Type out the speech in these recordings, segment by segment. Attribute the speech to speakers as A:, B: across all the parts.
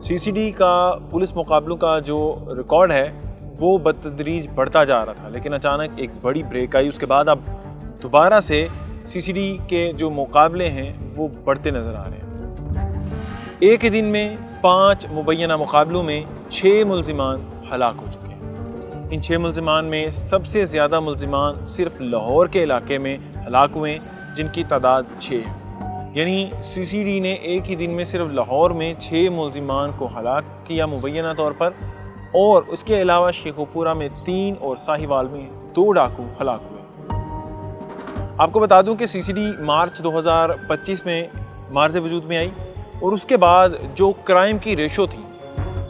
A: CCD का police मुकाबलों का जो रिकॉर्ड है वो बतदरीज बढ़ता जा रहा था, लेकिन अचानक एक बड़ी ब्रेक आई। उसके बाद अब दोबारा से CCD के जो मुकाबले हैं वो बढ़ते नज़र आ रहे हैं। एक ही दिन में 5 मुबैना मुकाबलों में 6 मुल्ज़िमान हलाक हो चुके हैं। इन 6 मुल्ज़िमान में सबसे ज़्यादा मुल्ज़िमान सिर्फ लाहौर के इलाके में हलाक हुए, जिनकी तादाद 6 है। यानी CCD ने एक ही दिन में सिर्फ लाहौर में 6 मुल्ज़िमान को हलाक किया मुबैना तौर पर, और उसके अलावा शेखोपुरा में 3 और साहिवाल में 2 डाकू हलाक हुए। आपको बता दूं कि CCD मार्च 2025 में मार्ज़ वजूद में आई, और उसके बाद जो क्राइम की रेशो थी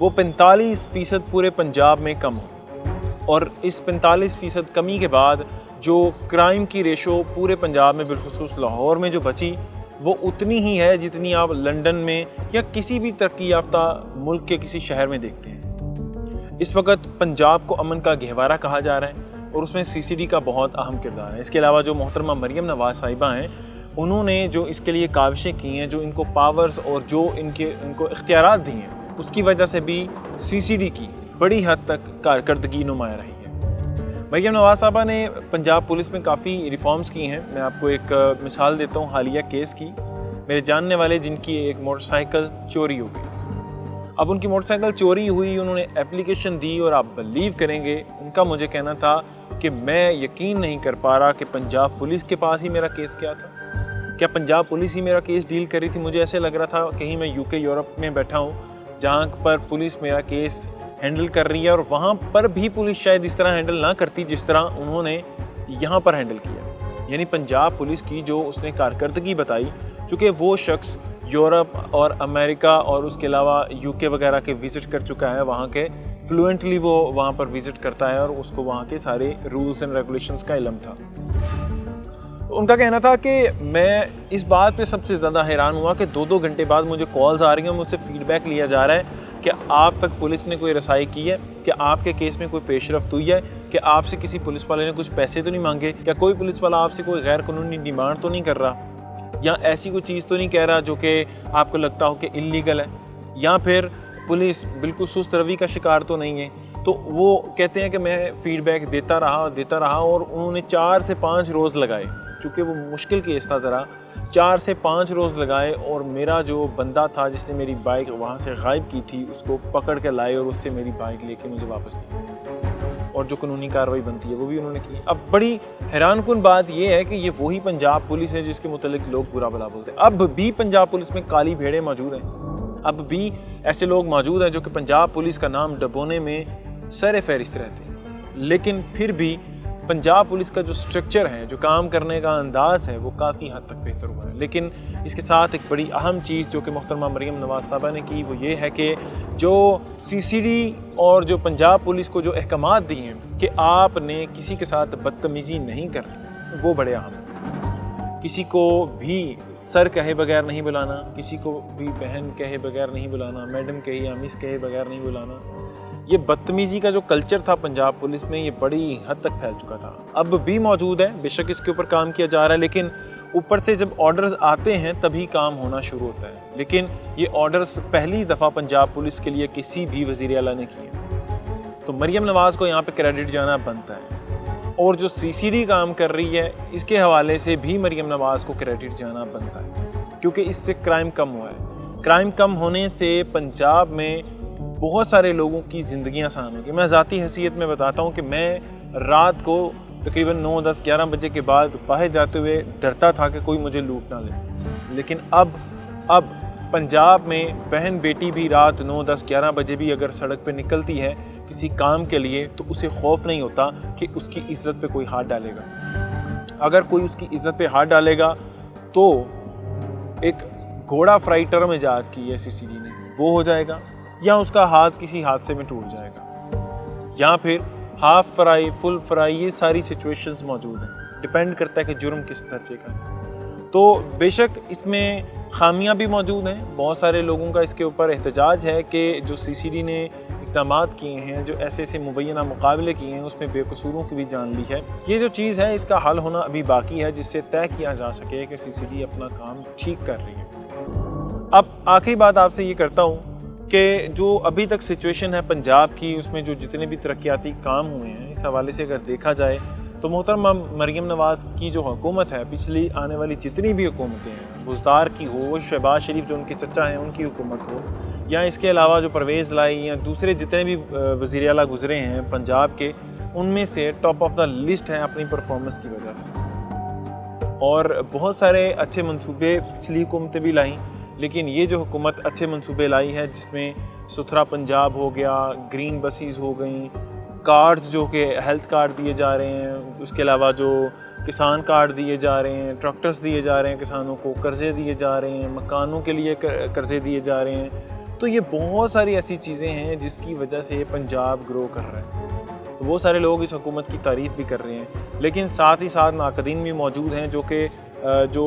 A: वो 45% पूरे पंजाब में कम हुई, और इस 45% कमी के बाद जो क्राइम की रेशो पूरे पंजाब में बिलखुसूस लाहौर में जो बची वो उतनी ही है जितनी आप लंदन में या किसी भी तरक्की याफ्ता मुल्क के किसी शहर में देखते हैं। इस वक्त पंजाब को अमन का गहवारा कहा जा रहा है, और उसमें CCD का बहुत अहम किरदार है। इसके अलावा जो मोहतरमा मरियम नवाज साहिबा हैं, उन्होंने जो इसके लिए काविशें की हैं, जो इनको पावर्स और जो इनको इख्तियारात दिए हैं, उसकी वजह से भी CCD की बड़ी हद तक कारकर्दगी नुमाया रही है। मरियम नवाज साहबा ने पंजाब पुलिस में काफ़ी रिफॉर्म्स की हैं। मैं आपको एक मिसाल देता हूँ हालिया केस की। मेरे जानने वाले जिनकी एक मोटरसाइकिल चोरी हो गई, अब उनकी मोटरसाइकिल चोरी हुई, उन्होंने एप्लीकेशन दी, और आप बिलीव करेंगे उनका मुझे कहना था कि मैं यकीन नहीं कर पा रहा कि पंजाब पुलिस के पास ही मेरा केस क्या था, क्या पंजाब पुलिस ही मेरा केस डील करी थी। मुझे ऐसे लग रहा था कहीं मैं UK यूरोप में बैठा हूँ जहाँ पर पुलिस मेरा केस हैंडल कर रही है, और वहाँ पर भी पुलिस शायद इस तरह हैंडल ना करती जिस तरह उन्होंने यहाँ पर हैंडल किया। यानी पंजाब पुलिस की जो उसने कारकर्दगी बताई, चूँकि वो शख्स यूरोप और अमेरिका और उसके अलावा UK वगैरह के विज़िट कर चुका है, वहाँ के फ्लुएंटली वो वहाँ पर विज़िट करता है, और उसको वहाँ के सारे रूल्स एंड रेगुलेशंस का इल्म था। उनका कहना था कि मैं इस बात पे सबसे ज़्यादा हैरान हुआ कि 2-2 घंटे बाद मुझे कॉल्स आ रही हैं, मुझसे फ़ीडबैक लिया जा रहा है कि आप तक पुलिस ने कोई रसाई की है, कि आपके केस में कोई पेशरफ्त हुई है, कि आपसे किसी पुलिस वाले ने कुछ पैसे तो नहीं मांगे, क्या कोई पुलिस वाला आपसे कोई गैर कानूनी डिमांड तो नहीं कर रहा, या ऐसी कोई चीज़ तो नहीं कह रहा जो कि आपको लगता हो कि इल्लीगल है, या फिर पुलिस बिल्कुल सुस्त रवि का शिकार तो नहीं है। तो वो कहते हैं कि मैं फ़ीडबैक देता रहा, और उन्होंने 4 से 5 रोज़ लगाए, चूँकि वो मुश्किल केस था ज़रा, 4 से 5 रोज़ लगाए, और मेरा जो बंदा था जिसने मेरी बाइक वहाँ से गायब की थी उसको पकड़ के लाए, और उससे मेरी बाइक लेके मुझे वापस दी, और जो कानूनी कार्रवाई बनती है वो भी उन्होंने की। अब बड़ी हैरानकुन बात ये है कि ये वही पंजाब पुलिस है जिसके मुतल्लिक लोग बुरा भला बोलते हैं। अब भी पंजाब पुलिस में काली भेड़ें मौजूद हैं, अब भी ऐसे लोग मौजूद हैं जो कि पंजाब पुलिस का नाम डबोने में सर फहरिस्त रहते हैं, लेकिन फिर भी पंजाब पुलिस का जो स्ट्रक्चर है, जो काम करने का अंदाज़ है, वो काफ़ी हद तक बेहतर हुआ है। लेकिन इसके साथ एक बड़ी अहम चीज़ जो कि मोहतरमा मरियम नवाज साहबा ने की, वो ये है कि जो CCD और जो पंजाब पुलिस को जो अहकामात दिए हैं कि आपने किसी के साथ बदतमीज़ी नहीं करनी, वो बड़े अहम हैं। किसी को भी सर कहे बगैर नहीं बुलाना, किसी को भी बहन कहे बगैर नहीं बुलाना, मैडम कहे या मिस कहे बगैर नहीं बुलाना। ये बदतमीज़ी का जो कल्चर था पंजाब पुलिस में, ये बड़ी हद तक फैल चुका था, अब भी मौजूद है। बेशक इसके ऊपर काम किया जा रहा है, लेकिन ऊपर से जब ऑर्डर्स आते हैं तभी काम होना शुरू होता है। लेकिन ये ऑर्डर्स पहली दफ़ा पंजाब पुलिस के लिए किसी भी वज़ीर आला ने किए, तो मरियम नवाज़ को यहाँ पे क्रेडिट जाना बनता है। और जो CCD काम कर रही है, इसके हवाले से भी मरियम नवाज़ को क्रेडिट जाना बनता है, क्योंकि इससे क्राइम कम हुआ है। क्राइम कम होने से पंजाब में बहुत सारे लोगों की ज़िंदगियाँ आसान होगी। मैं ज़ाती हैसियत में बताता हूँ कि मैं रात को तकरीबन 9, 10, 11 बजे के बाद बाहर जाते हुए डरता था कि कोई मुझे लूट ना ले। लेकिन अब पंजाब में बहन बेटी भी रात 9, 10, 11 बजे भी अगर सड़क पे निकलती है किसी काम के लिए, तो उसे खौफ नहीं होता कि उसकी इज़्ज़त पे कोई हाथ डालेगा। अगर कोई उसकी इज़्ज़त पे हाथ डालेगा तो एक घोड़ा फ्राई टर्म ईजाद की है CCD ने, वो हो जाएगा, या उसका हाथ किसी हादसे में टूट जाएगा, या फिर हाफ फ्राई, फुल फ्राई, ये सारी सिचुएशंस मौजूद हैं। डिपेंड करता है कि जुर्म किस दर्जे का है। तो बेशक इसमें खामियां भी मौजूद हैं। बहुत सारे लोगों का इसके ऊपर एहतजाज है कि जो CCD ने इक़दामात किए हैं, जो ऐसे मुबैना मुकाबले किए हैं, उसमें बेकसूरों की भी जान ली है। ये जो चीज़ है इसका हल होना अभी बाकी है, जिससे तय किया जा सके कि CCD अपना काम ठीक कर रही है। अब आखिरी बात आपसे ये करता हूँ کہ جو ابھی تک سچویشن ہے پنجاب کی، اس میں جو جتنے بھی ترقیاتی کام ہوئے ہیں، اس حوالے سے اگر دیکھا جائے تو محترمہ مریم نواز کی جو حکومت ہے، پچھلی آنے والی جتنی بھی حکومتیں ہیں، بزدار کی ہو، شہباز شریف جو ان کے چچا ہیں ان کی حکومت ہو، یا اس کے علاوہ جو پرویز لائی یا دوسرے جتنے بھی وزیر اعلیٰ گزرے ہیں پنجاب کے، ان میں سے ٹاپ آف دا لسٹ ہیں اپنی پرفارمنس کی وجہ سے۔ اور بہت سارے اچھے منصوبے پچھلی حکومتیں بھی لائیں، لیکن یہ جو حکومت اچھے منصوبے لائی ہے، جس میں ستھرا پنجاب ہو گیا، گرین بسیز ہو گئیں، کارڈز جو کہ ہیلتھ کارڈ دیے جا رہے ہیں، اس کے علاوہ جو کسان کارڈ دیے جا رہے ہیں، ٹریکٹرز دیے جا رہے ہیں کسانوں کو، قرضے دیے جا رہے ہیں، مکانوں کے لیے قرضے دیے جا رہے ہیں، تو یہ بہت ساری ایسی چیزیں ہیں جس کی وجہ سے پنجاب گرو کر رہا ہے۔ تو وہ سارے لوگ اس حکومت کی تعریف بھی کر رہے ہیں، لیکن ساتھ ہی ساتھ ناقدین بھی موجود ہیں جو کہ جو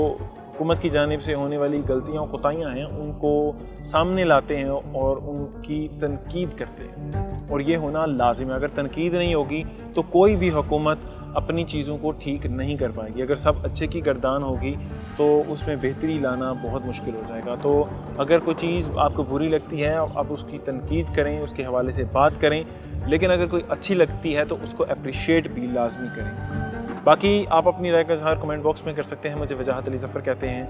A: حکومت کی جانب سے ہونے والی غلطیاں و خطائیاں ہیں ان کو سامنے لاتے ہیں اور ان کی تنقید کرتے ہیں، اور یہ ہونا لازم ہے۔ اگر تنقید نہیں ہوگی تو کوئی بھی حکومت اپنی چیزوں کو ٹھیک نہیں کر پائے گی۔ اگر سب اچھے کی گردان ہوگی تو اس میں بہتری لانا بہت مشکل ہو جائے گا۔ تو اگر کوئی چیز آپ کو بری لگتی ہے آپ اس کی تنقید کریں، اس کے حوالے سے بات کریں، لیکن اگر کوئی اچھی لگتی ہے تو اس کو اپریشیٹ بھی لازمی کریں۔ باقی آپ اپنی رائے کا اظہار کمنٹ باکس میں کر سکتے ہیں۔ مجھے وجاہت علی ظفر کہتے ہیں۔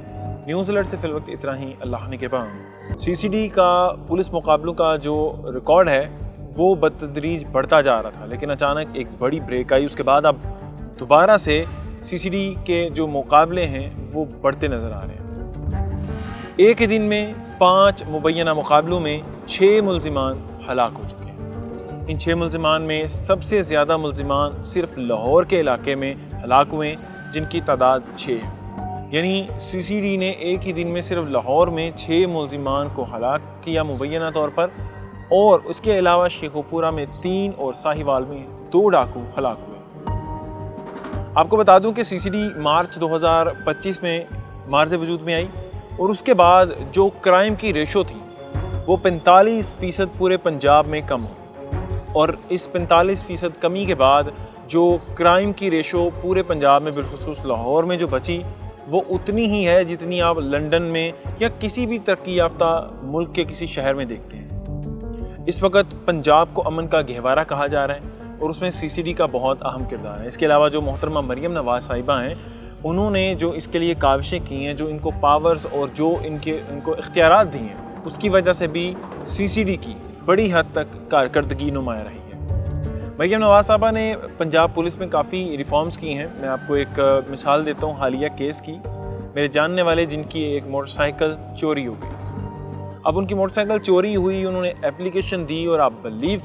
A: نیوز الرٹ سے فی الوقت اتنا ہی، اللہ نگہبان۔ CCD کا پولیس مقابلوں کا جو ریکارڈ ہے وہ بتدریج بڑھتا جا رہا تھا، لیکن اچانک ایک بڑی بریک آئی، اس کے بعد اب دوبارہ سے CCD کے جو مقابلے ہیں وہ بڑھتے نظر آ رہے ہیں۔ ایک ہی دن میں 5 مبینہ مقابلوں میں 6 ملزمان ہلاک ہو چکے ہیں۔ ان 6 ملزمان میں سب سے زیادہ ملزمان صرف لاہور کے علاقے میں ہلاک ہوئے، جن کی تعداد 6 ہے۔ یعنی CCD نے ایک ہی دن میں صرف لاہور میں 6 ملزمان کو ہلاک کیا مبینہ طور پر، اور اس کے علاوہ شیخوپورہ میں 3 اور ساہیوال میں 2 ڈاکو ہلاک ہوئے۔ آپ کو بتا دوں کہ CCD مارچ 2025 میں مارز وجود میں آئی، اور اس کے بعد جو کرائم کی ریشو تھی وہ 45% پورے پنجاب میں کم ہو، اور اس 45% کمی کے بعد جو کرائم کی ریشو پورے پنجاب میں بالخصوص لاہور میں جو بچی وہ اتنی ہی ہے جتنی آپ لنڈن میں یا کسی بھی ترقی یافتہ ملک کے کسی شہر میں دیکھتے ہیں۔ اس وقت پنجاب کو امن کا گہوارہ کہا جا رہا ہے، اور اس میں CCD کا بہت اہم کردار ہے۔ اس کے علاوہ جو محترمہ مریم نواز صاحبہ ہیں، انہوں نے جو اس کے لیے کاوشیں کی ہیں، جو ان کو پاورز اور جو ان کو اختیارات دی ہیں، اس کی وجہ سے بھی CCD کی بڑی حد تک کارکردگی نمایاں رہی ہے۔ مریم نواز صاحبہ نے پنجاب پولیس میں کافی ریفارمز کی ہیں۔ میں آپ کو ایک مثال دیتا ہوں حالیہ کیس کی۔ میرے جاننے والے جن کی ایک موٹر سائیکل چوری ہو گئی، اب ان کی موٹر سائیکل چوری ہوئی، انہوں نے اپلیکیشن دی، اور آپ بلیو